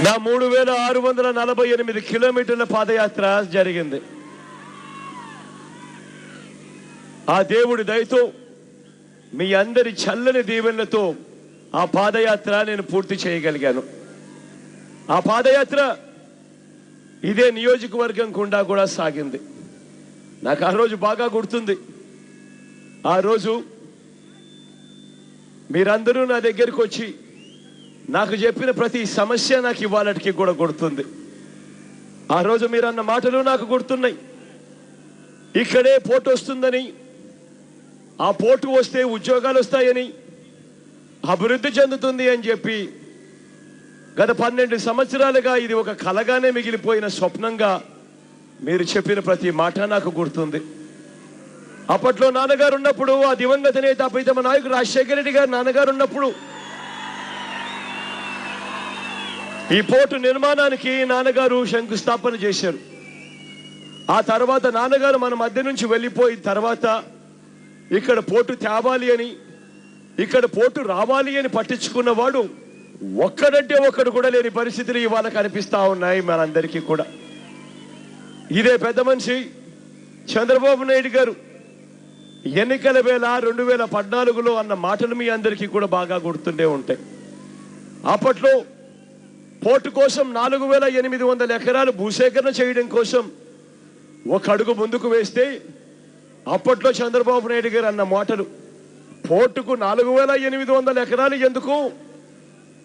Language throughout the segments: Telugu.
నా 3648 కిలోమీటర్ల పాదయాత్ర జరిగింది. ఆ దేవుడి దయతో మీ అందరి చల్లని దీవెనలతో ఆ పాదయాత్ర నేను పూర్తి చేయగలిగాను. ఆ పాదయాత్ర ఇదే నియోజకవర్గం గుండా కూడా సాగింది. నాకు ఆ రోజు బాగా గుర్తుంది. ఆ రోజు మీరందరూ నా దగ్గరికి వచ్చి నాకు చెప్పిన ప్రతి సమస్య నాకు ఇవాళకి కూడా గుర్తుంది. ఆ రోజు మీరు అన్న మాటలు నాకు గుర్తున్నాయి. ఇక్కడే పోటు వస్తుందని, ఆ పోటు వస్తే ఉద్యోగాలు వస్తాయని, అభివృద్ధి చెందుతుంది అని చెప్పి గత 12 సంవత్సరాలుగా ఇది ఒక కలగానే మిగిలిపోయిన స్వప్నంగా మీరు చెప్పిన ప్రతి మాట నాకు గుర్తుంది. అప్పట్లో నాన్నగారు ఉన్నప్పుడు, ఆ దివంగత నేత ప్రీతమ నాయకుడు రాజశేఖర రెడ్డి గారు నాన్నగారు ఉన్నప్పుడు ఈ పోర్టు నిర్మాణానికి నాన్నగారు శంకుస్థాపన చేశారు. ఆ తర్వాత నాన్నగారు మన మధ్య నుంచి వెళ్ళిపోయిన తర్వాత ఇక్కడ పోర్టు తేవాలి అని, ఇక్కడ పోర్టు రావాలి అని పట్టించుకున్నవాడు ఒక్కడంటే ఒక్కడు కూడా లేని పరిస్థితులు ఇవాళ కనిపిస్తా ఉన్నాయి మనందరికీ కూడా. ఇదే పెద్ద మనిషి చంద్రబాబు నాయుడు గారు ఎన్నికల వేళ 2014లో అన్న మాటలు మీ అందరికీ కూడా బాగా గుర్తుండే ఉంటాయి. అప్పట్లో పోర్టు కోసం 4800 ఎకరాలు భూసేకరణ చేయడం కోసం ఒక అడుగు ముందుకు వేస్తే అప్పట్లో చంద్రబాబు నాయుడు గారు అన్న మాటలు, పోర్టుకు 4800 ఎకరాలు ఎందుకు,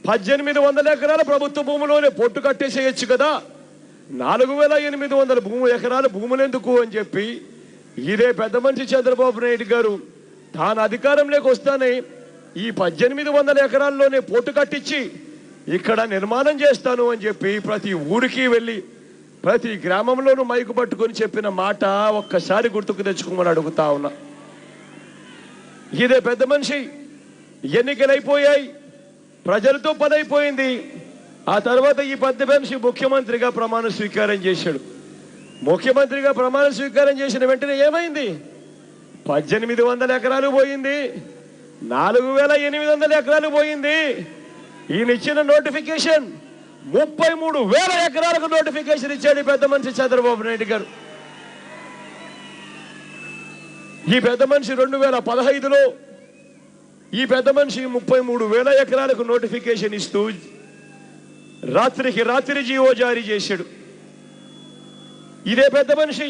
1800 ఎకరాల ప్రభుత్వ భూములోనే పోర్టు కట్టేసేయచ్చు కదా, 4800 ఎకరాల భూములు ఎందుకు అని చెప్పి ఇదే పెద్ద మనిషి చంద్రబాబు నాయుడు గారు తాను అధికారంలోకి వస్తానే ఈ 1800 ఎకరాల్లోనే పోర్టు కట్టించి ఇక్కడ నిర్మాణం చేస్తాను అని చెప్పి ప్రతి ఊరికి వెళ్ళి ప్రతి గ్రామంలోనూ మైకు పట్టుకొని చెప్పిన మాట ఒక్కసారి గుర్తుకు తెచ్చుకోమని అడుగుతా ఉన్నా. ఇదే పెద్ద మనిషి ఎన్నికలైపోయాయి, ప్రజలతో పదైపోయింది. ఆ తర్వాత ఈ పెద్ద మనిషి ముఖ్యమంత్రిగా ప్రమాణ స్వీకారం చేశాడు. ముఖ్యమంత్రిగా ప్రమాణ స్వీకారం చేసిన వెంటనే ఏమైంది? 1800 ఎకరాలు పోయింది, 4800 ఎకరాలు పోయింది. ఈయన ఇచ్చిన నోటిఫికేషన్ 33,000 ఎకరాలకు నోటిఫికేషన్ ఇచ్చాడు ఈ పెద్ద మనిషి చంద్రబాబు నాయుడు గారు. ఈ పెద్ద మనిషి 2015లో ఈ పెద్ద మనిషి 33,000 ఎకరాలకు నోటిఫికేషన్ ఇస్తూ రాత్రికి రాత్రి జీవో జారీ చేశాడు. ఇదే పెద్ద మనిషి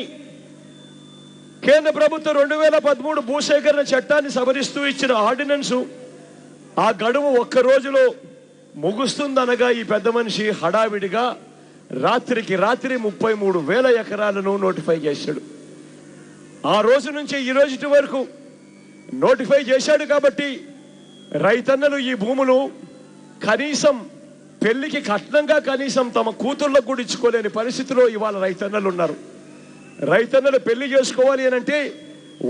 కేంద్ర ప్రభుత్వం 2013 భూసేకరణ చట్టాన్ని సవరిస్తూ ఇచ్చిన ఆర్డినెన్సు ఆ గడువు ఒక్క రోజులో ముగుస్తుందనగా ఈ పెద్ద మనిషి హడావిడిగా రాత్రికి రాత్రి 33,000 ఎకరాలను నోటిఫై చేశాడు. ఆ రోజు నుంచి ఈ రోజు వరకు నోటిఫై చేశాడు. కాబట్టి రైతన్నలు ఈ భూములు కనీసం పెళ్లికి కట్నంగా కనీసం తమ కూతుర్లకు కూడా ఇచ్చుకోలేని పరిస్థితిలో ఇవాళ రైతన్నలు ఉన్నారు. రైతన్నలు పెళ్లి చేసుకోవాలి అని అంటే,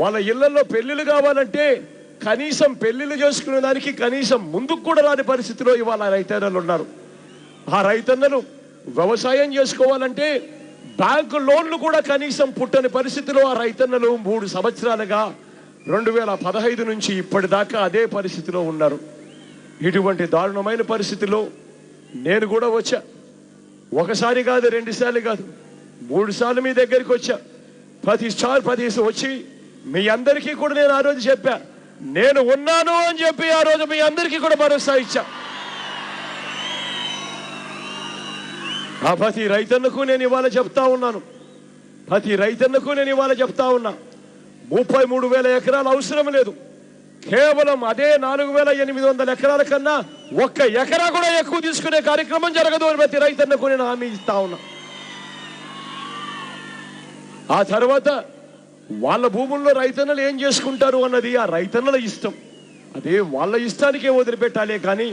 వాళ్ళ ఇళ్లలో పెళ్లిళ్ళు కావాలంటే కనీసం పెళ్లిళ్ళు చేసుకునే దానికి కనీసం ముందుకు కూడా రాని పరిస్థితిలో ఇవాళ రైతన్నలు ఉన్నారు. ఆ రైతన్నలు వ్యవసాయం చేసుకోవాలంటే బ్యాంకు లోన్లు కూడా కనీసం పుట్టని పరిస్థితిలో ఆ రైతన్నలు 3 సంవత్సరాలుగా 2015 నుంచి ఇప్పటిదాకా అదే పరిస్థితిలో ఉన్నారు. ఇటువంటి దారుణమైన పరిస్థితిలో నేను కూడా వచ్చా. ఒకసారి కాదు, 2 సార్లు కాదు, 3 సార్లు మీ దగ్గరికి వచ్చా. ప్రతిసారి వచ్చి మీ అందరికీ కూడా నేను ఆ రోజు చెప్పా, నేను ఉన్నాను అని చెప్పి ఆ రోజు మీ అందరికీ కూడా భరోసా ఇచ్చా. ఆ ప్రతి రైతన్నకు నేను ఇవాళ చెప్తా ఉన్నాను, ప్రతి రైతన్నకు నేను ఇవాళ చెప్తా ఉన్నా, 33,000 ఎకరాలు అవసరం లేదు. కేవలం అదే 4800 ఎకరాల కన్నా 1 ఎకరా కూడా ఎక్కువ తీసుకునే కార్యక్రమం జరగదు అని ప్రతి రైతన్నకు నేను హామీ ఇస్తా ఉన్నా. ఆ తర్వాత వాళ్ళ భూముల్లో రైతన్నలు ఏం చేసుకుంటారు అన్నది ఆ రైతన్నల ఇష్టం. అదే వాళ్ళ ఇష్టానికే వదిలిపెట్టాలే కానీ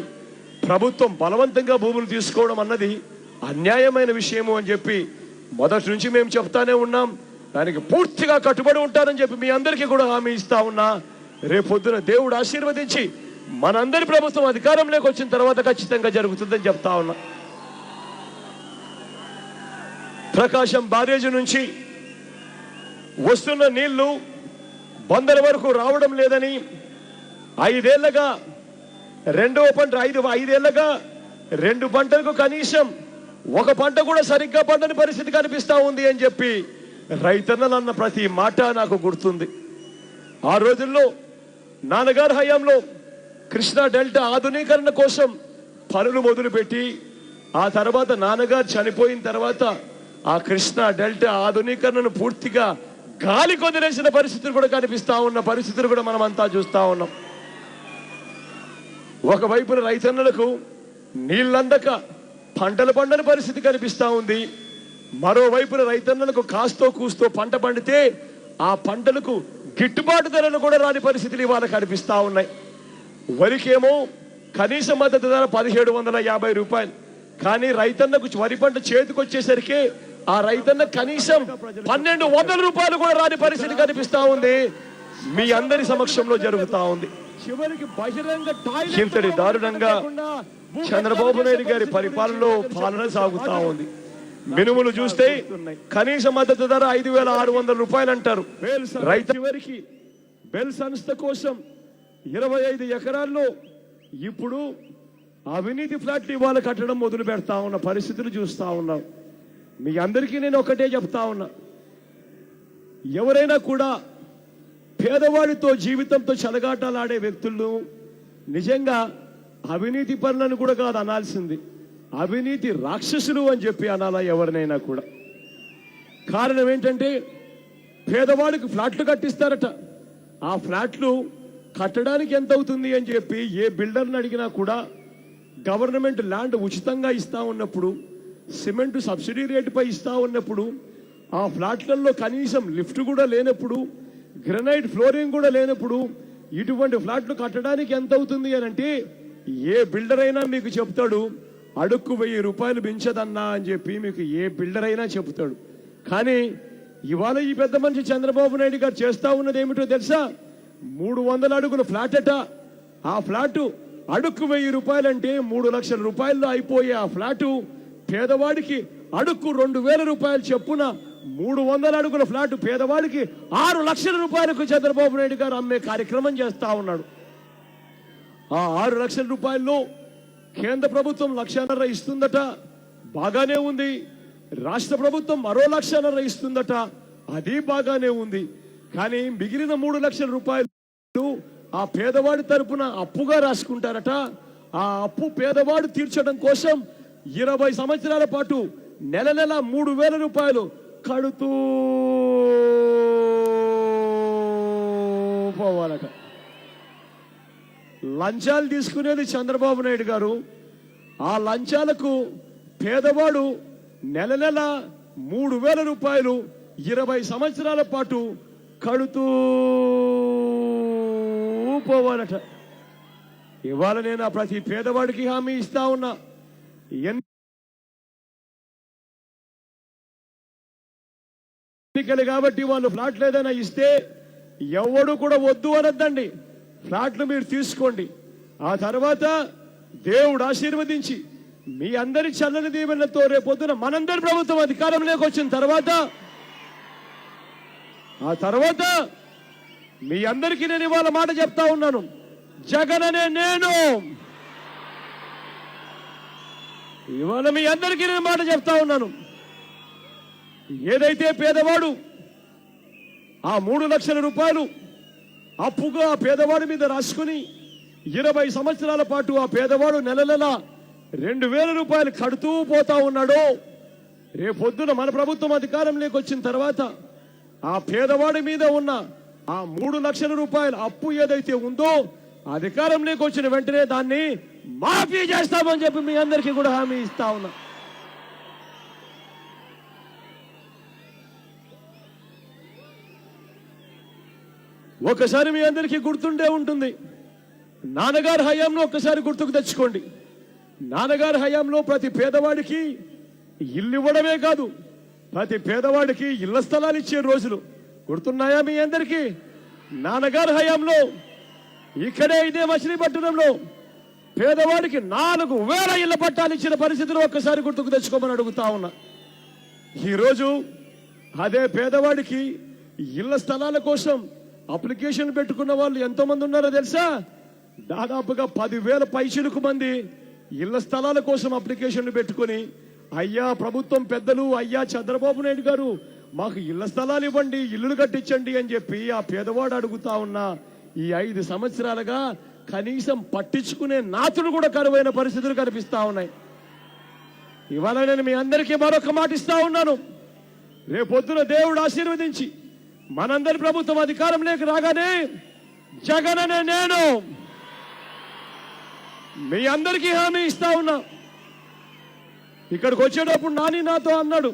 ప్రభుత్వం బలవంతంగా భూములు తీసుకోవడం అన్నది అన్యాయమైన విషయము అని చెప్పి మొదటి నుంచి మేము చెప్తానే ఉన్నాం. దానికి పూర్తిగా కట్టుబడి ఉంటారని చెప్పి మీ అందరికీ కూడా హామీ ఇస్తా ఉన్నా. రేపొద్దున దేవుడు ఆశీర్వదించి మనందరి ప్రభుత్వం అధికారంలోకి వచ్చిన తర్వాత ఖచ్చితంగా జరుగుతుందని చెప్తా ఉన్నా. ప్రకాశం బ్యారేజ్ నుంచి వస్తున్న నీళ్లు బందర్ వరకు రావడం లేదని 5 ఏళ్లగా 2 పంటలకు కనీసం ఒక పంట కూడా సరిగ్గా పండని పరిస్థితి కనిపిస్తా ఉంది అని చెప్పి రైతన్నలు అన్న ప్రతి మాట నాకు గుర్తుంది. ఆ రోజుల్లో నాన్నగారి హయాంలో కృష్ణా డెల్టా ఆధునీకరణ కోసం పనులు మొదలుపెట్టి ఆ తర్వాత నాన్నగారు చనిపోయిన తర్వాత ఆ కృష్ణా డెల్టా ఆధునీకరణను పూర్తిగా గాలి కొదిలేసిన పరిస్థితులు కూడా కనిపిస్తా ఉన్న పరిస్థితులు కూడా మనం అంతా చూస్తా ఉన్నాం. ఒకవైపున రైతన్నలకు నీళ్ళందక పంటలు పండని పరిస్థితి కనిపిస్తా ఉంది. మరోవైపున రైతన్నలకు కాస్తో కూస్తో పంట పండితే ఆ పంటలకు గిట్టుబాటు ధరలు కూడా రాని పరిస్థితులు ఇవాళ కనిపిస్తా ఉన్నాయి. వరికేమో కనీస మద్దతు ధర 1750 రూపాయలు, కానీ రైతన్నకు వరి పంట చేతికొచ్చేసరికి ఆ రైతన్న కనీసం 1200 రూపాయలు కూడా రాని పరిస్థితి కనిపిస్తా ఉంది. మీ అందరి సమక్షంలో జరుగుతా ఉంది. చివరికి బహిరంగ ఇంతటి దారుణంగా చంద్రబాబు నాయుడు గారి పరిపాలనలో పాలన సాగుతా ఉంది. మినుములు చూస్తే కనీస మద్దతు ధర 5600 రూపాయలు అంటారు. రైతు చివరికి బెల్ సంస్థ కోసం 25 ఎకరాల్లో ఇప్పుడు అవినీతి ఫ్లాట్లు ఇవాళ కట్టడం మొదలు పెడతా ఉన్న పరిస్థితులు చూస్తా ఉన్నాం. మీ అందరికీ నేను ఒకటే చెప్తా ఉన్నా, ఎవరైనా కూడా పేదవాడితో జీవితంతో చెలగాటాలాడే వ్యక్తులను నిజంగా అవినీతి పనులను కూడా కాదు అనాల్సింది, అవినీతి రాక్షసులు అని చెప్పి అనాలా ఎవరినైనా కూడా. కారణం ఏంటంటే పేదవాడికి ఫ్లాట్లు కట్టిస్తారట. ఆ ఫ్లాట్లు కట్టడానికి ఎంత అవుతుంది అని చెప్పి ఏ బిల్డర్ని అడిగినా కూడా గవర్నమెంట్ ల్యాండ్ ఉచితంగా ఇస్తా ఉన్నప్పుడు, సిమెంట్ సబ్సిడీ రేటుపై ఇస్తా ఉన్నప్పుడు, ఆ ఫ్లాట్లలో కనీసం లిఫ్ట్ కూడా లేనప్పుడు, గ్రనైట్ ఫ్లోరింగ్ కూడా లేనప్పుడు ఇటువంటి ఫ్లాట్లు కట్టడానికి ఎంత అవుతుంది అని అంటే ఏ బిల్డర్ అయినా మీకు చెప్తాడు అడుక్కు 1000 రూపాయలు పెంచదన్నా అని చెప్పి మీకు ఏ బిల్డర్ అయినా చెప్తాడు. కానీ ఇవాళ ఈ పెద్ద మనిషి చంద్రబాబు నాయుడు గారు చేస్తా ఉన్నది ఏమిటో తెలుసా? 300 అడుగుల ఫ్లాట్ అట. ఆ ఫ్లాటు అడుక్కు 1000 రూపాయలు అంటే 3 లక్షల రూపాయల్లో అయిపోయే ఆ ఫ్లాటు పేదవాడికి అడుక్కు 2000 రూపాయలు చెప్పున 300 అడుగుల ఫ్లాటు పేదవాడికి 6 లక్షల రూపాయలకు చంద్రబాబు నాయుడు గారు అమ్మే కార్యక్రమం చేస్తా ఉన్నాడు. ఆ 6 లక్షల రూపాయల్లో కేంద్ర ప్రభుత్వం 1.5 లక్షలు ఇస్తుందట, బాగానే ఉంది. రాష్ట్ర ప్రభుత్వం మరో 1.5 లక్షలు ఇస్తుందట, అది బాగానే ఉంది. కానీ మిగిలిన 3 లక్షల రూపాయలు ఆ పేదవాడి తరపున అప్పుగా రాసుకుంటారట. ఆ అప్పు పేదవాడు తీర్చడం కోసం 20 సంవత్సరాల పాటు నెల 3000 రూపాయలు కడుతూ పోవాలట. లంచాలు తీసుకునేది చంద్రబాబు నాయుడు గారు. ఆ లంచాలకు పేదవాడు నెల 3000 రూపాయలు 20 సంవత్సరాల పాటు కడుతూ పోవాలట. ఇవాళ నేను ఆ ప్రతి పేదవాడికి హామీ ఇస్తా ఉన్నా. ఎన్నికలు కాబట్టి వాళ్ళు ఫ్లాట్లు ఏదైనా ఇస్తే ఎవడు కూడా వద్దు అనొద్దండి. ఫ్లాట్లు మీరు తీసుకోండి. ఆ తర్వాత దేవుడు ఆశీర్వదించి మీ అందరి చల్లని దీవెనలతో రేపొద్దున మనందరి ప్రభుత్వం అధికారంలోకి వచ్చిన తర్వాత ఆ తర్వాత మీ అందరికీ నేను ఇవాళ మాట చెప్తా ఉన్నాను, జగన్ అనే నేను ఇవాళ మీ అందరికీ నేను మాట చెప్తా ఉన్నాను. ఏదైతే పేదవాడు ఆ 3 లక్షల రూపాయలు అప్పుగా ఆ పేదవాడి మీద రాసుకుని 20 సంవత్సరాల పాటు ఆ పేదవాడు నెల 2000 రూపాయలు కడుతూ పోతా ఉన్నాడో, రేపొద్దున మన ప్రభుత్వం అధికారంలోకి వచ్చిన తర్వాత ఆ పేదవాడి మీద ఉన్న ఆ 3 లక్షల రూపాయల అప్పు ఏదైతే ఉందో అధికారంలోకి వచ్చిన వెంటనే దాన్ని మాఫీ చేస్తామని చెప్పి మీ అందరికీ కూడా హామీ ఇస్తా ఉన్నా. ఒకసారి మీ అందరికీ గుర్తుండే ఉంటుంది, నాన్నగారి హయాంలో ఒక్కసారి గుర్తుకు తెచ్చుకోండి. నాన్నగారి హయాంలో ప్రతి పేదవాడికి ఇల్లు ఇవ్వడమే కాదు, ప్రతి పేదవాడికి ఇళ్ల స్థలాలు ఇచ్చే రోజులు గుర్తున్నాయా మీ అందరికీ? నాన్నగారి హయాంలో ఇక్కడే ఇదే మచిలీపట్నంలో పేదవాడికి 4000 ఇళ్ల పట్టాలు ఇచ్చిన పరిస్థితులు ఒక్కసారి గుర్తుకు తెచ్చుకోమని అడుగుతా ఉన్నా. ఈరోజు అదే పేదవాడికి ఇళ్ల స్థలాల కోసం అప్లికేషన్ పెట్టుకున్న వాళ్ళు ఎంతో మంది ఉన్నారో తెలుసా? దాదాపుగా 10,000 పైచిలకు మంది ఇళ్ల స్థలాల కోసం అప్లికేషన్లు పెట్టుకుని అయ్యా ప్రభుత్వం పెద్దలు, అయ్యా చంద్రబాబు నాయుడు గారు మాకు ఇళ్ల స్థలాలు ఇవ్వండి, ఇల్లులు కట్టించండి అని చెప్పి ఆ పేదవాడు అడుగుతా ఉన్నా ఈ 5 సంవత్సరాలుగా కనీసం పట్టించుకునే నాతుడు కూడా కరువైన పరిస్థితులు కనిపిస్తా ఉన్నాయి. ఇవాళ నేను మీ అందరికీ మరొక మాట ఇస్తా ఉన్నాను. రేపొద్దున దేవుడు ఆశీర్వదించి మనందరి ప్రభుత్వం అధికారంలోకి రాగానే జగన్ అనే నేను మీ అందరికీ హామీ ఇస్తా ఉన్నా. ఇక్కడికి వచ్చేటప్పుడు నాని నాతో అన్నాడు,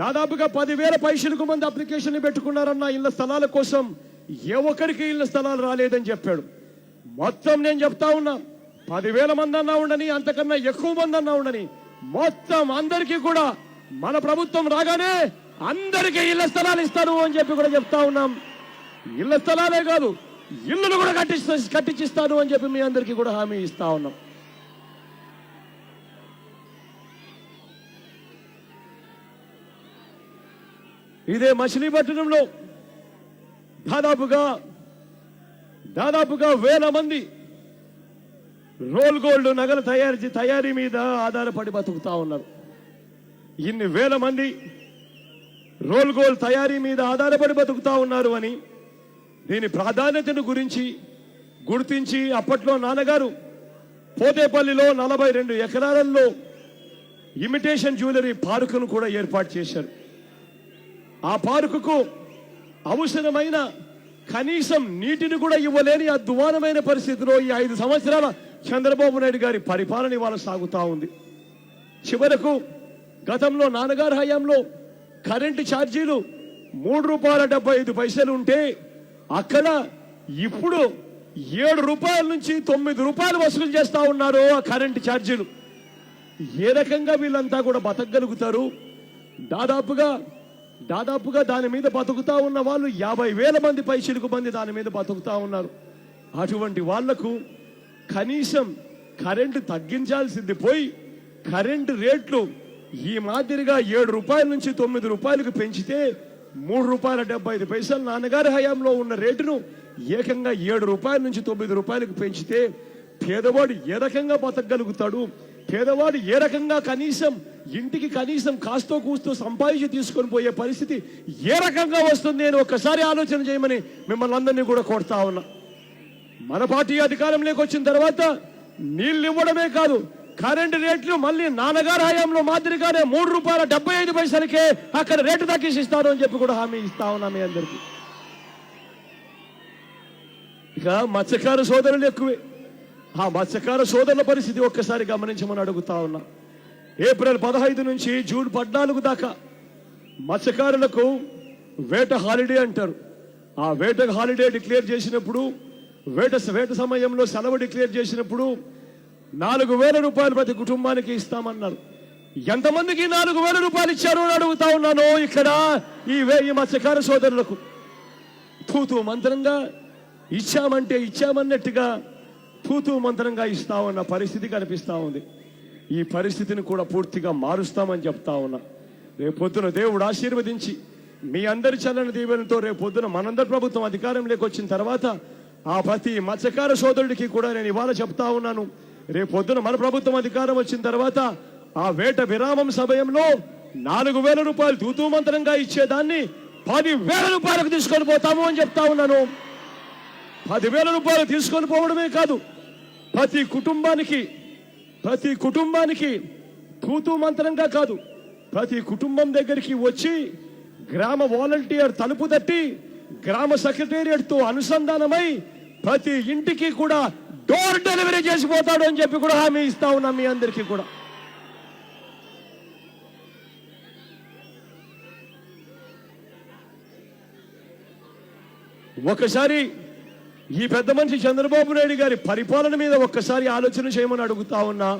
దాదాపుగా 10,000 పైసలకు మంది అప్లికేషన్లు పెట్టుకున్నారన్న ఇళ్ల స్థలాల కోసం, ఏ ఒక్కరికి ఇళ్ల స్థలాలు రాలేదని చెప్పాడు. మొత్తం నేను చెప్తా ఉన్నా, 10,000 మంది అన్నా ఉండని, అంతకన్నా ఎక్కువ మంది అన్నా ఉండని, మొత్తం అందరికీ కూడా మన ప్రభుత్వం రాగానే అందరికీ ఇళ్ల స్థలాలు ఇస్తాను అని చెప్పి కూడా చెప్తా ఉన్నాం. ఇళ్ల స్థలాలే కాదు, ఇల్లులు కూడా కట్టించిస్తాను అని చెప్పి మీ అందరికీ కూడా హామీ ఇస్తా ఉన్నాం. ఇదే మచిలీపట్నంలో దాదాపుగా 1,000 మంది రోల్ గోల్డ్ నగల తయారీ మీద ఆధారపడి బతుకుతా ఉన్నారు. ఇన్ని వేల మంది రోల్ గోల్డ్ తయారీ మీద ఆధారపడి బతుకుతా ఉన్నారు అని దీని ప్రాధాన్యతను గుర్తించి అప్పట్లో నాన్నగారు పోతేపల్లిలో 42 ఎకరాలలో ఇమిటేషన్ జ్యువెలరీ పార్కును కూడా ఏర్పాటు చేశారు. ఆ పార్కుకు అవసరమైన కనీసం నీటిని కూడా ఇవ్వలేని అధ్వానమైన పరిస్థితిలో ఈ 5 సంవత్సరాల చంద్రబాబు నాయుడు గారి పరిపాలన ఇవాళ సాగుతా ఉంది. చివరకు గతంలో నాన్నగారి హయాంలో కరెంటు ఛార్జీలు ₹3.75 ఉంటే అక్కడ ఇప్పుడు ₹7 నుంచి ₹9 వసూలు చేస్తా ఉన్నారు ఆ కరెంటు ఛార్జీలు. ఏ రకంగా వీళ్ళంతా కూడా బతకగలుగుతారు? దాదాపుగా దాని మీద బతుకుతా ఉన్న వాళ్ళు 50,000 మంది పైచిలకు మంది దాని మీద బతుకుతా ఉన్నారు. అటువంటి వాళ్లకు కనీసం కరెంటు తగ్గించాల్సింది పోయి కరెంటు రేట్లు ఈ మాదిరిగా ₹7 నుంచి ₹9 పెంచితే ₹3.75 నాన్నగారి హయాంలో ఉన్న రేటును ఏకంగా ₹7 నుంచి ₹9 పెంచితే పేదవాడు ఏ రకంగా బతకగలుగుతాడు? పేదవాడు ఏ రకంగా ఇంటికి కనీసం కాస్తో కూస్తో సంపాదించి తీసుకొని పోయే పరిస్థితి ఏ రకంగా వస్తుంది అని ఒక్కసారి ఆలోచన చేయమని మిమ్మల్ని అందరినీ కూడా కోరుతా ఉన్నా. మన పార్టీ అధికారంలోకి వచ్చిన తర్వాత నీళ్లు ఇవ్వడమే కాదు, కరెంటు రేట్లు మళ్ళీ నాన్నగారి హయాంలో మాదిరిగానే ₹3.75 అక్కడ రేటు తగ్గిస్తారు అని చెప్పి కూడా హామీ ఇస్తా ఉన్నా మీ అందరికీ. ఇక మత్స్యకార సోదరులు ఎక్కువే. ఆ మత్స్యకార సోదరుల పరిస్థితి ఒక్కసారి గమనించమని అడుగుతా ఉన్నా. ఏప్రిల్ 15 నుంచి జూన్ 14 దాకా మత్స్యకారులకు వేట హాలిడే అంటారు. ఆ వేట హాలిడే డిక్లేర్ చేసినప్పుడు, వేట సమయంలో సెలవు డిక్లేర్ చేసినప్పుడు ₹4,000 ప్రతి కుటుంబానికి ఇస్తామన్నారు. ఎంతమందికి ₹4,000 ఇచ్చారు అని అడుగుతా ఉన్నాను ఇక్కడ ఈ మత్స్యకార సోదరులకు. తూతూ మంత్రంగా ఇచ్చామన్నట్టుగా తూతూ మంత్రంగా ఇస్తామన్న పరిస్థితి కనిపిస్తా ఉంది. ఈ పరిస్థితిని కూడా పూర్తిగా మారుస్తామని చెప్తా ఉన్నా. రేపొద్దున దేవుడు ఆశీర్వదించి మీ అందరి చల్లని దీవెనతో రేపొద్దున మనందరి ప్రభుత్వం అధికారంలోకి వచ్చిన తర్వాత ఆ ప్రతి మత్స్యకార సోదరుడికి కూడా నేను ఇవాళ చెప్తా ఉన్నాను, రేపొద్దున మన ప్రభుత్వం అధికారం వచ్చిన తర్వాత ఆ వేట విరామం సమయంలో ₹4,000 తూతూ మంత్రంగా ఇచ్చేదాన్ని ₹10,000 తీసుకొని పోతాము అని చెప్తా ఉన్నాను. ₹10,000 తీసుకొని పోవడమే కాదు, ప్రతి కుటుంబానికి తూతూ మంత్రంగా కాదు, ప్రతి కుటుంబం దగ్గరికి వచ్చి గ్రామ వాలంటీర్ తలుపు తట్టి గ్రామ సెక్రటేరియట్ తో అనుసంధానమై ప్రతి ఇంటికి కూడా డోర్ డెలివరీ చేసిపోతాడు అని చెప్పి కూడా హామీ ఇస్తా ఉన్నాం మీ అందరికీ కూడా. ఒకసారి ఈ పెద్ద మనిషి చంద్రబాబు నాయుడు గారి పరిపాలన మీద ఒక్కసారి ఆలోచన చేయమని అడుగుతా ఉన్నా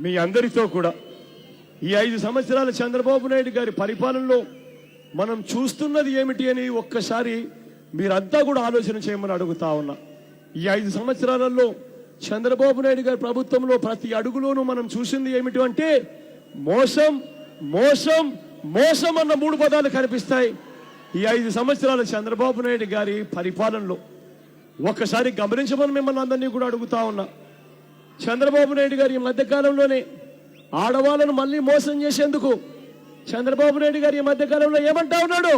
మీ అందరితో కూడా. ఈ 5 సంవత్సరాల చంద్రబాబు నాయుడు గారి పరిపాలనలో మనం చూస్తున్నది ఏమిటి అని ఒక్కసారి మీరంతా కూడా ఆలోచన చేయమని అడుగుతా ఉన్నా. ఈ 5 సంవత్సరాలలో చంద్రబాబు నాయుడు గారి ప్రభుత్వంలో ప్రతి అడుగులోనూ మనం చూసింది ఏమిటి అంటే మోసం మోసం మోసం అన్న 3 పదాలు కనిపిస్తాయి ఈ 5 సంవత్సరాల చంద్రబాబు నాయుడు గారి పరిపాలనలో. ఒక్కసారి గమనించమని మిమ్మల్ని అందరినీ కూడా అడుగుతా ఉన్నా. చంద్రబాబు నాయుడు గారి ఈ మధ్యకాలంలోనే ఆడవాళ్ళను మళ్ళీ మోసం చేసేందుకు చంద్రబాబు నాయుడు గారు ఈ మధ్యకాలంలో ఏమంటా ఉన్నాడు?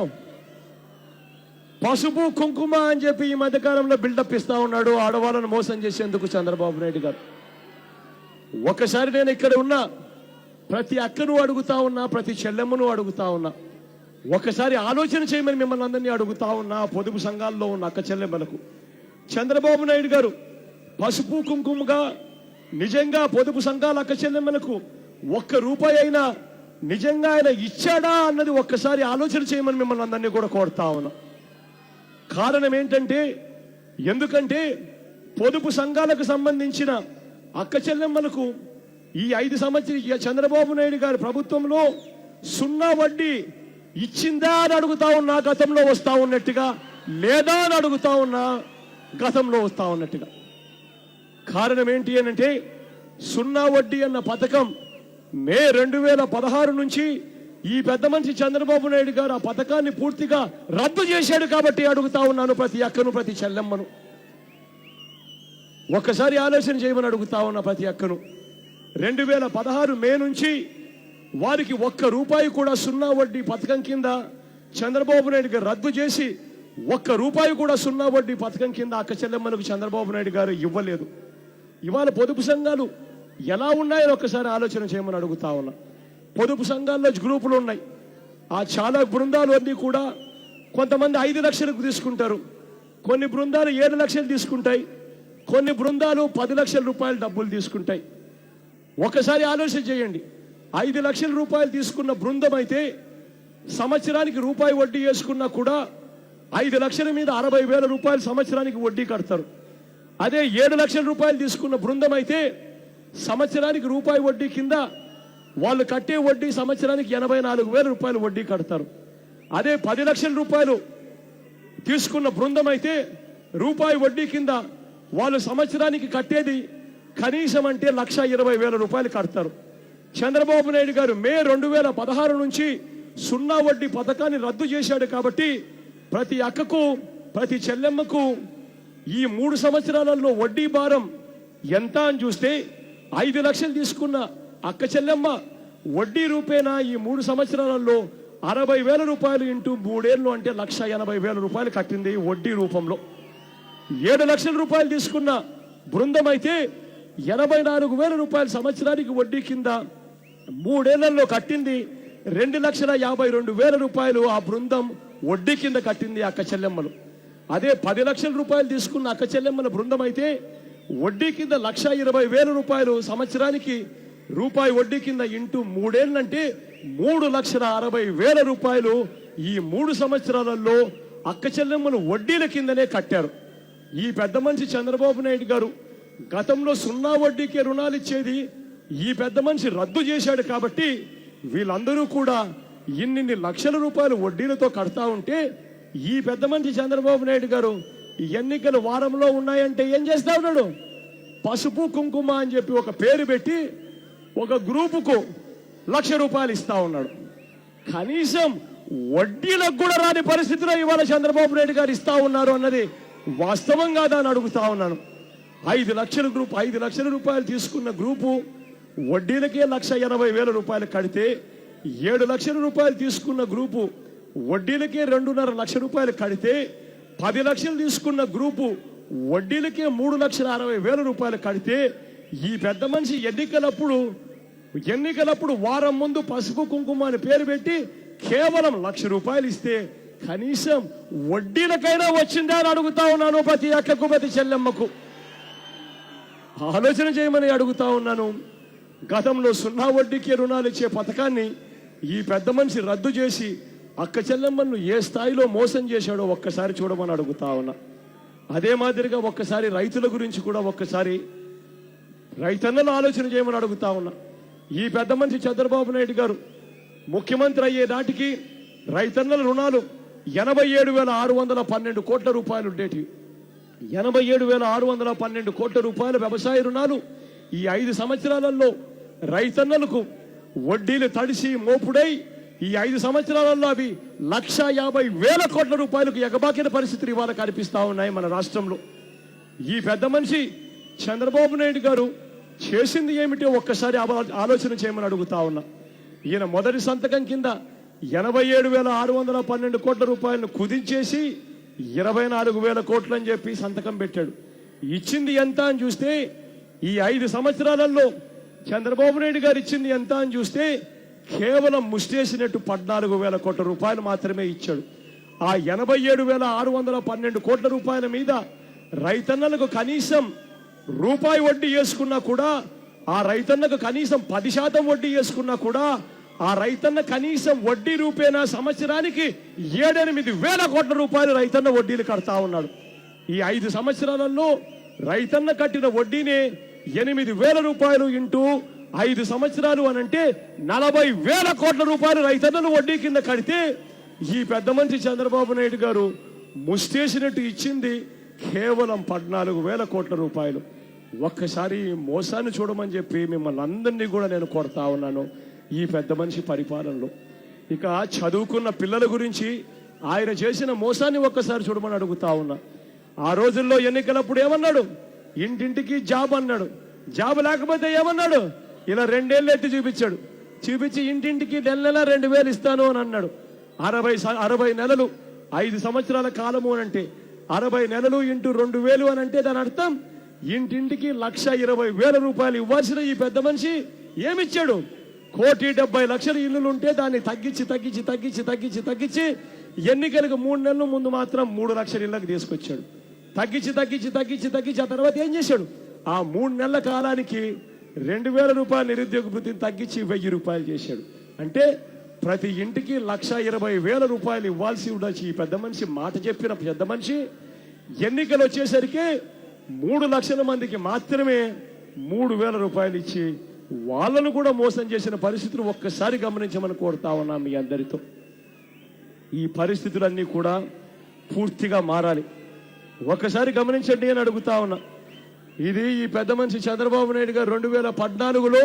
పసుపు కుంకుమ అని చెప్పి ఈ మధ్యకాలంలో బిల్డప్ ఇస్తా ఉన్నాడు ఆడవాళ్ళను మోసం చేసేందుకు చంద్రబాబు నాయుడు గారు. ఒకసారి నేను ఇక్కడ ఉన్న ప్రతి అక్కను అడుగుతా ఉన్నా, ప్రతి చెల్లెమ్మను అడుగుతా ఉన్నా, ఒకసారి ఆలోచన చేయమని మిమ్మల్ని అందరినీ అడుగుతా ఉన్నా. పొదుపు సంఘాల్లో ఉన్న అక్క చెల్లెమ్మలకు చంద్రబాబు నాయుడు గారు పసుపు కుంకుమగా నిజంగా పొదుపు సంఘాల అక్క చెల్లెమ్మలకు ₹1 అయినా నిజంగా ఆయన ఇచ్చాడా అన్నది ఒక్కసారి ఆలోచన చేయమని మిమ్మల్ని అందరినీ కూడా కోరుతా ఉన్నా. కారణం ఏంటంటే, ఎందుకంటే పొదుపు సంఘాలకు సంబంధించిన అక్క చెల్లెమ్మలకు ఈ 5 సంవత్సరాలు చంద్రబాబు నాయుడు గారి ప్రభుత్వంలో 0 వడ్డీ ఇచ్చిందా అని అడుగుతా ఉన్నా, గతంలో వస్తా ఉన్నట్టుగా, లేదా అని అడుగుతా ఉన్నా, గతంలో వస్తా ఉన్నట్టుగా. కారణం ఏంటి అనంటే, 0 వడ్డీ అన్న పథకం మే 2016 నుంచి ఈ పెద్ద మనిషి చంద్రబాబు నాయుడు గారు ఆ పథకాన్ని పూర్తిగా రద్దు చేశాడు. కాబట్టి అడుగుతా ఉన్నాను ప్రతి అక్కను, ప్రతి చెల్లెమ్మను ఒక్కసారి ఆలోచన చేయమని అడుగుతా ఉన్నా. ప్రతి అక్కను 2016 మే నుంచి వారికి ₹1 కూడా 0 వడ్డీ పథకం కింద చంద్రబాబు నాయుడు గారు రద్దు చేసి ₹1 కూడా 0 వడ్డీ పథకం కింద అక్క చెల్లెమ్మలకు చంద్రబాబు నాయుడు గారు ఇవ్వలేదు. ఇవాళ పొదుపు సంఘాలు ఎలా ఉన్నాయని ఒక్కసారి ఆలోచన చేయమని అడుగుతా ఉన్నా. పొదుపు సంఘాల్లో గ్రూపులు ఉన్నాయి. ఆ చాలా బృందాలు అన్నీ కూడా కొంతమంది 5 లక్షలకు తీసుకుంటారు, కొన్ని బృందాలు 7 లక్షలు తీసుకుంటాయి, కొన్ని బృందాలు 10 లక్షల రూపాయలు డబ్బులు తీసుకుంటాయి. ఒకసారి ఆలోచన చేయండి. 5 లక్షల రూపాయలు తీసుకున్న బృందం అయితే సంవత్సరానికి ₹1 వడ్డీ వేసుకున్నా కూడా 5 లక్షల మీద ₹60,000 సంవత్సరానికి వడ్డీ కడతారు. అదే 7 లక్షల రూపాయలు తీసుకున్న బృందం అయితే సంవత్సరానికి ₹1 వడ్డీ కింద వాళ్ళు కట్టే వడ్డీ సంవత్సరానికి ₹84,000 వడ్డీ కడతారు. అదే 10 లక్షల రూపాయలు తీసుకున్న బృందం అయితే ₹1 వడ్డీ కింద వాళ్ళు సంవత్సరానికి కట్టేది కనీసం అంటే ₹1,20,000 కడతారు. చంద్రబాబు నాయుడు గారు మే 2016 నుంచి 0 వడ్డీ పథకాన్ని రద్దు చేశాడు. కాబట్టి ప్రతి అక్కకు, ప్రతి చెల్లెమ్మకు ఈ 3 సంవత్సరాలలో వడ్డీ భారం ఎంత అని చూస్తే 5 లక్షలు తీసుకున్న అక్క చెల్లెమ్మ వడ్డీ రూపేనా ఈ 3 సంవత్సరాలలో ₹60,000 ఇంటూ 3 ఏళ్ళు అంటే ₹1,80,000 కట్టింది వడ్డీ రూపంలో. 7 లక్షల రూపాయలు తీసుకున్న బృందం అయితే ₹84,000 సంవత్సరానికి వడ్డీ కింద 3 ఏళ్లలో కట్టింది. ₹2,52,000 ఆ బృందం వడ్డీ కింద కట్టింది అక్క చెల్లెమ్మలు. అదే 10 లక్షల రూపాయలు తీసుకున్న అక్క చెల్లెమ్మల బృందం అయితే వడ్డీ కింద ₹1,20,000 సంవత్సరానికి ₹1 వడ్డీ కింద ఇంటూ 3 ఏళ్ళంటే ₹3,60,000 ఈ 3 సంవత్సరాలలో అక్క చెల్లెమ్మలు వడ్డీల కిందనే కట్టారు. ఈ పెద్ద మనిషి చంద్రబాబు నాయుడు గారు గతంలో 0 వడ్డీకే రుణాలు ఇచ్చేది ఈ పెద్ద మనిషి రద్దు చేశాడు. కాబట్టి వీళ్ళందరూ కూడా ఇన్ని లక్షల రూపాయలు వడ్డీలతో కడతా ఉంటే ఈ పెద్ద మనిషి చంద్రబాబు నాయుడు గారు ఎన్నికలు వారంలో ఉన్నాయంటే ఏం చేస్తా ఉన్నాడు? పసుపు కుంకుమ అని చెప్పి ఒక పేరు పెట్టి ఒక గ్రూపుకు ₹1,00,000 ఇస్తా ఉన్నాడు. కనీసం వడ్డీలకు కూడా రాని పరిస్థితిలో ఇవాళ చంద్రబాబు నాయుడు గారు ఇస్తా ఉన్నారు అన్నది వాస్తవం కాదా అని అడుగుతా ఉన్నాను. 5 లక్షల గ్రూప్ 5 లక్షల రూపాయలు తీసుకున్న గ్రూపు వడ్డీలకే ₹1,80,000 కడితే 7 లక్షల రూపాయలు తీసుకున్న గ్రూపు వడ్డీలకే ₹2.5 లక్షలు కడితే 10 లక్షలు తీసుకున్న గ్రూపు వడ్డీలకే ₹3,60,000 కడితే ఈ పెద్ద మనిషి ఎన్నికలప్పుడు వారం ముందు పసుపు కుంకుమ అని పేరు పెట్టి కేవలం ₹1,00,000 ఇస్తే కనీసం వడ్డీలకైనా వచ్చిందా అని అడుగుతా ఉన్నాను. ప్రతి అక్కకు, ప్రతి చెల్లెమ్మకు ఆలోచన చేయమని అడుగుతా ఉన్నాను. గతంలో 0 వడ్డీకి రుణాలు ఇచ్చే పథకాన్ని ఈ పెద్ద మనిషి రద్దు చేసి అక్క చెల్లెమ్మను ఏ స్థాయిలో మోసం చేశాడో ఒక్కసారి చూడమని అడుగుతా ఉన్నా. అదే మాదిరిగా ఒక్కసారి రైతుల గురించి కూడా ఒక్కసారి రైతన్నలు ఆలోచన చేయమని అడుగుతా ఉన్నా. ఈ పెద్ద మనిషి చంద్రబాబు నాయుడు గారు ముఖ్యమంత్రి అయ్యే నాటికి రైతన్నల రుణాలు 87,612 కోట్ల రూపాయలు ఉండేటివి. 87,612 కోట్ల రూపాయల వ్యవసాయ రుణాలు ఈ 5 సంవత్సరాలలో రైతన్నలకు వడ్డీలు తడిసి మోపుడై ఈ 5 సంవత్సరాలలో అవి 1,50,000 కోట్ల రూపాయలకు ఎగబాకిన పరిస్థితులు ఇవాళ కనిపిస్తా ఉన్నాయి మన రాష్ట్రంలో. ఈ పెద్ద మనిషి చంద్రబాబు నాయుడు గారు చేసింది ఏమిటో ఒక్కసారి ఆలోచన చేయమని అడుగుతా ఉన్నా. ఈయన మొదటి సంతకం కింద 87,612 కోట్ల రూపాయలను కుదించేసి 24,000 కోట్లు అని చెప్పి సంతకం పెట్టాడు. ఇచ్చింది ఎంత అని చూస్తే ఈ 5 సంవత్సరాలలో చంద్రబాబు నాయుడు గారు ఇచ్చింది ఎంత అని చూస్తే కేవలం ముష్టేసినట్టు 14,000 కోట్ల రూపాయలు మాత్రమే ఇచ్చాడు. ఆ 87,612 కోట్ల రూపాయల మీద రైతన్నలకు కనీసం రూపాయి వడ్డీ వేసుకున్నా కూడా, ఆ రైతన్నకు కనీసం 10% వడ్డీ వేసుకున్నా కూడా, ఆ రైతన్న కనీసం వడ్డీ రూపేణా సంవత్సరానికి 7-8 కోట్ల రూపాయలు రైతన్న వడ్డీలు కడతా ఉన్నాడు. ఈ 5 సంవత్సరాలలో రైతన్న కట్టిన వడ్డీనే 8,000 రూపాయలు ఇంటూ 5 సంవత్సరాలు అనంటే 40,000 కోట్ల రూపాయలు రైతన్నలు వడ్డీ కింద కడితే, ఈ పెద్ద మనిషి చంద్రబాబు నాయుడు గారు ముష్టేసినట్టు ఇచ్చింది కేవలం 14,000 కోట్ల రూపాయలు. ఒక్కసారి మోసాన్ని చూడమని చెప్పి మిమ్మల్ని అందరినీ కూడా నేను కోరుతా ఉన్నాను ఈ పెద్ద మనిషి పరిపాలనలో. ఇక చదువుకున్న పిల్లల గురించి ఆయన చేసిన మోసాన్ని ఒక్కసారి చూడమని అడుగుతా ఉన్నా. ఆ రోజుల్లో ఎన్నికలప్పుడు ఏమన్నాడు? ఇంటింటికి జాబ్ అన్నాడు. జాబ్ లేకపోతే ఏమన్నాడు? ఇలా 2 ఏళ్ళు ఎత్తి చూపించి ఇంటింటికి నెల 2,000 ఇస్తాను అని అన్నాడు. 60 నెలలు 5 సంవత్సరాల కాలము అని అంటే 60 నెలలు ఇంటూ 2,000 అని అంటే దాని అర్థం ఇంటింటికి 1,20,000 రూపాయలు ఇవ్వాల్సిన ఈ పెద్ద మనిషి ఏమిచ్చాడు? 1,70,00,000 ఇల్లులు ఉంటే దాన్ని తగ్గించి ఎన్నికలకు 3 నెలల ముందు మాత్రం 3 లక్షల ఇళ్లకు తీసుకొచ్చాడు. తగ్గించి ఆ తర్వాత ఏం చేశాడు? ఆ 3 నెలల కాలానికి 2,000 రూపాయల నిరుద్యోగ వృత్తిని తగ్గించి 1,000 రూపాయలు చేశాడు. అంటే ప్రతి ఇంటికి 1,20,000 రూపాయలు ఇవ్వాల్సి ఉండొచ్చు. ఈ పెద్ద మనిషి మాట చెప్పిన పెద్ద మనిషి ఎన్నికలు వచ్చేసరికి 3 లక్షల మందికి మాత్రమే 3,000 రూపాయలు ఇచ్చి వాళ్ళను కూడా మోసం చేసిన పరిస్థితులు ఒక్కసారి గమనించమని కోరుతా ఉన్నా మీ అందరితో. ఈ పరిస్థితులన్నీ కూడా పూర్తిగా మారాలి. ఒక్కసారి గమనించండి అని అడుగుతా ఉన్నా. ఇది ఈ పెద్ద మనిషి చంద్రబాబు నాయుడు గారు 2014లో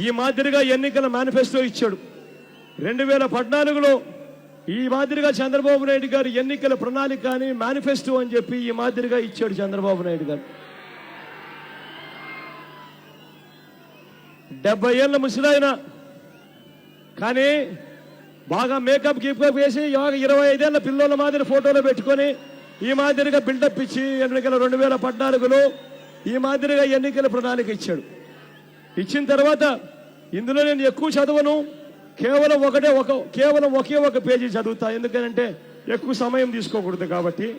ఈ మాదిరిగా ఎన్నికల మేనిఫెస్టో ఇచ్చాడు. 2014లో ఈ మాదిరిగా చంద్రబాబు నాయుడు గారు ఎన్నికల ప్రణాళిక అని మేనిఫెస్టో అని చెప్పి ఈ మాదిరిగా ఇచ్చాడు చంద్రబాబు నాయుడు గారు. 70 ఏళ్ళ ముసలాయన కానీ బాగా మేకప్ గీపప్ వేసి 25 ఏళ్ళ పిల్లల మాదిరి ఫోటోలు పెట్టుకొని ఈ మాదిరిగా బిల్డప్ ఇచ్చి ఎన్నికల 2014లో ఈ మాదిరిగా ఎన్నికల ప్రణాళిక ఇచ్చాడు. ఇచ్చిన తర్వాత ఇందులో నేను ఎక్కువ చదవను, కేవలం ఒకే ఒక పేజీ చదువుతా. ఎందుకంటే ఎక్కువ సమయం తీసుకోకూడదు కాబట్టి.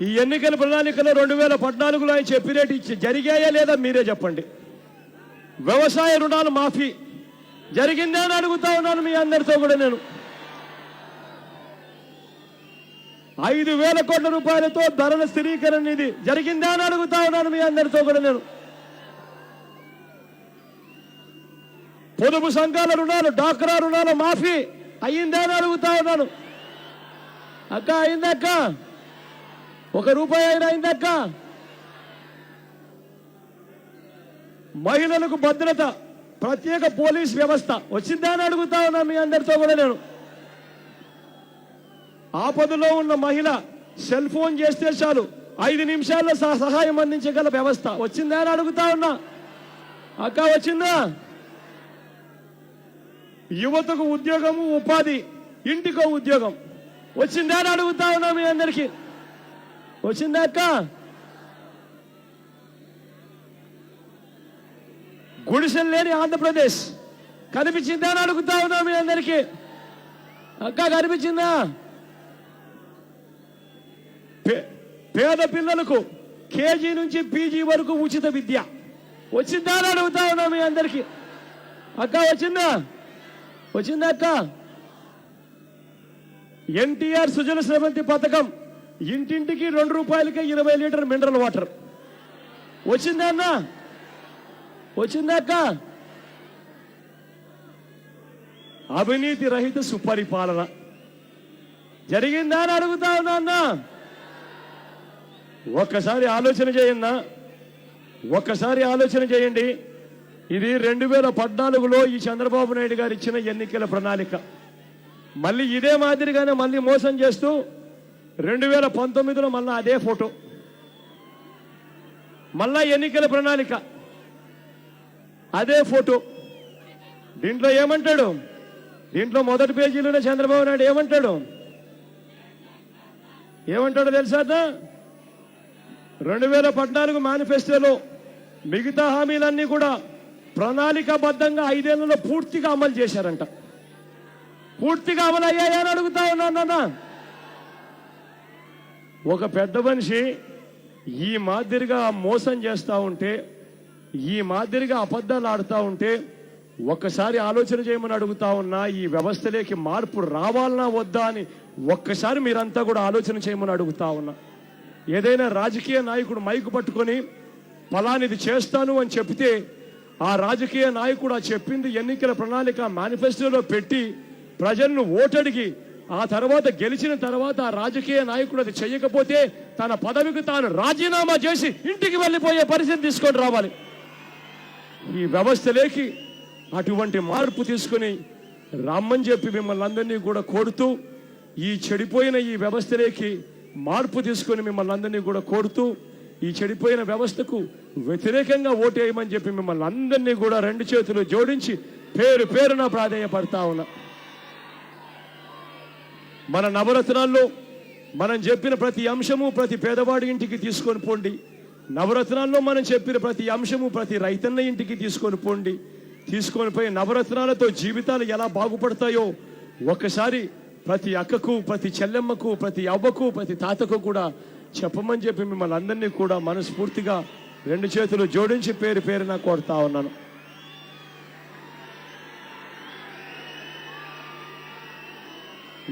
ఈ ఎన్నికల ప్రణాళికలో 2014లో ఆయన చెప్పినట్టు ఇచ్చి జరిగాయా లేదా మీరే చెప్పండి. వ్యవసాయ రుణాలు మాఫీ జరిగిందా అని అడుగుతా ఉన్నాను మీ అందరితో కూడా నేను. 5,000 కోట్ల రూపాయలతో ధరల స్థిరీకరణ నిధి జరిగిందా అని అడుగుతా ఉన్నాను మీ అందరితో కూడా నేను. పొదుపు సంఘాల రుణాలు డాక్రా రుణాల మాఫీ అయ్యిందా అని అడుగుతా ఉన్నాను. అక్క అయిందక్క? 1 రూపాయి అయినా అయిందక్క? మహిళలకు భద్రత ప్రత్యేక పోలీస్ వ్యవస్థ వచ్చిందా అని అడుగుతా ఉన్నా మీ అందరితో కూడా నేను. ఆపదలో ఉన్న మహిళ సెల్ ఫోన్ చేస్తే చాలు 5 నిమిషాల్లో సహాయం అందించగల వ్యవస్థ వచ్చిందా అని అడుగుతా ఉన్నా. అక్క వచ్చిందా? యువతకు ఉద్యోగము ఉపాధి ఇంటికో ఉద్యోగం వచ్చిందా అని అడుగుతా ఉన్నా మీ అందరికీ. వచ్చిందా అక్క? గుడిసెలు లేని ఆంధ్రప్రదేశ్ కనిపించిందా అని అడుగుతా ఉన్నా మీ అందరికీ. అక్క కనిపించిందా? పేద పిల్లలకు కేజీ నుంచి పీజీ వరకు ఉచిత విద్య వచ్చిందా అని అడుగుతా ఉన్నా మీ అందరికీ. అక్క వచ్చిందా? వచ్చిందా అక్క? ఎన్టీఆర్ సుజల శ్రవంతి పథకం ఇంటింటికి 2 రూపాయలకే 20 లీటర్ మినరల్ వాటర్ వచ్చిందా అన్న? వచ్చిందా అక్క? అవినీతి రహిత సుపరిపాలన జరిగిందా అని అడుగుతా ఉన్నా అన్న. ఒక్కసారి ఆలోచన చేయండి. ఇది 2014లో ఈ చంద్రబాబు నాయుడు గారు ఇచ్చిన ఎన్నికల ప్రణాళిక. మళ్ళీ ఇదే మాదిరిగానే మళ్ళీ మోసం చేస్తూ 2019లో మళ్ళా అదే ఫోటో, మళ్ళా ఎన్నికల ప్రణాళిక అదే ఫోటో. దీంట్లో ఏమంటాడు? దీంట్లో మొదటి పేజీలోనే చంద్రబాబు నాయుడు ఏమంటాడో తెలుసా? 2014 మేనిఫెస్టోలో మిగతా హామీలన్నీ కూడా ప్రణాళికాబద్ధంగా 5 ఏళ్లలో పూర్తిగా అమలు చేశారంట. పూర్తిగా అమలు అయ్యాయని అడుగుతా ఉన్నానన్నా. ఒక పెద్ద మనిషి ఈ మాదిరిగా మోసం చేస్తూ ఉంటే, ఈ మాదిరిగా అబద్ధాలు ఆడుతూ ఉంటే ఒక్కసారి ఆలోచన చేయమని అడుగుతా ఉన్నా. ఈ వ్యవస్థలోకి మార్పు రావాలన్నా వద్దా అని ఒక్కసారి మీరంతా కూడా ఆలోచన చేయమని అడుగుతా ఉన్నా. ఏదైనా రాజకీయ నాయకుడు మైకు పట్టుకొని ఫలానిది చేస్తాను అని చెప్తే ఆ రాజకీయ నాయకుడు ఆ చెప్పింది ఎన్నికల ప్రణాళిక మేనిఫెస్టోలో పెట్టి ప్రజలను ఓటడిగి ఆ తర్వాత గెలిచిన తర్వాత ఆ రాజకీయ నాయకుడు అది చేయకపోతే తన పదవికి తాను రాజీనామా చేసి ఇంటికి వెళ్ళిపోయే పరిస్థితి తీసుకొని రావాలి. ఈ వ్యవస్థలోకి అటువంటి మార్పు తీసుకుని రమ్మని చెప్పి మిమ్మల్ని అందరినీ కూడా కోరుతూ, ఈ చెడిపోయిన ఈ వ్యవస్థలోకి మార్పు తీసుకుని మిమ్మల్ని అందరినీ కూడా కోరుతూ, ఈ చెడిపోయిన వ్యవస్థకు వ్యతిరేకంగా ఓటేయమని చెప్పి మిమ్మల్ని అందరినీ కూడా 2 చేతులు జోడించి పేరు పేరున ప్రాధేయపడతా ఉన్నా. మన నవరత్నాల్లో మనం చెప్పిన ప్రతి అంశము ప్రతి పేదవాడి ఇంటికి తీసుకొని పోండి. నవరత్నాల్లో మనం చెప్పిన ప్రతి అంశము ప్రతి రైతన్న ఇంటికి తీసుకొని పోండి. తీసుకొని పోయి నవరత్నాలతో జీవితాలు ఎలా బాగుపడతాయో ఒక్కసారి ప్రతి అక్కకు, ప్రతి చెల్లెమ్మకు, ప్రతి అవ్వకు, ప్రతి తాతకు కూడా చెప్పమని చెప్పి మిమ్మల్ని అందరినీ కూడా మనస్ఫూర్తిగా 2 చేతులు జోడించి పేరు పేరున కోరుతా ఉన్నాను.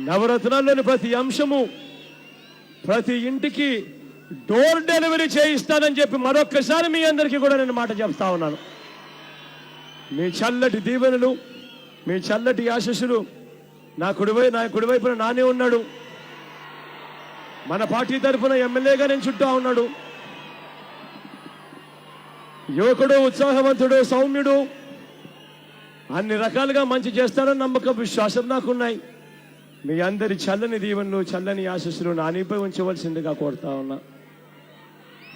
నవరత్నాల్లోని ప్రతి అంశము ప్రతి ఇంటికి డోర్ డెలివరీ చేయిస్తానని చెప్పి మరొక్కసారి మీ అందరికీ కూడా నేను మాట చెప్తా ఉన్నాను. మీ చల్లటి దీవెనలు, మీ చల్లటి ఆశీస్సులు నా కుడివైపున నానే ఉన్నాడు. మన పార్టీ తరఫున ఎమ్మెల్యేగా నేను చుట్టూ ఉన్నాడు. యువకుడు, ఉత్సాహవంతుడు, సౌమ్యుడు, అన్ని రకాలుగా మంచి చేస్తాడని నమ్మకం, విశ్వాసం నాకున్నాయి. మీ అందరి చల్లని దీవెనలు, చల్లని ఆశీస్సులు నానిపై ఉంచవలసిందిగా కోరుతా ఉన్నా.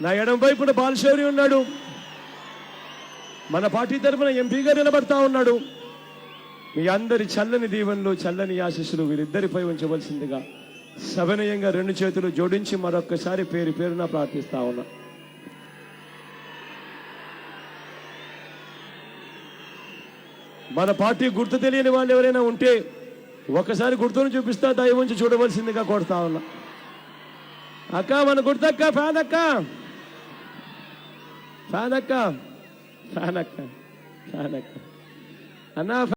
నా ఎడం వైపున బాలశౌరి ఉన్నాడు. మన పార్టీ తరఫున ఎంపీగా నిలబడతా ఉన్నాడు. మీ అందరి చల్లని దీవెనలు, చల్లని ఆశీస్సులు వీరిద్దరిపై ఉంచవలసిందిగా సవినయంగా 2 చేతులు జోడించి మరొక్కసారి పేరు పేరున ప్రార్థిస్తా ఉన్నా. మన పార్టీ గుర్తు తెలియని వాళ్ళు ఎవరైనా ఉంటే ఒకసారి గుర్తును చూపిస్తా దయ ఉంచి చూడవలసిందిగా కోరుతా ఉన్నా. అక్క, మన గుర్తక్క, ఫ్యాన్ అక్క, ఫ్యాన్ అక్క, ఫ్యాన్ అక్క, ఫ్యాన్ అక్క అన్నా.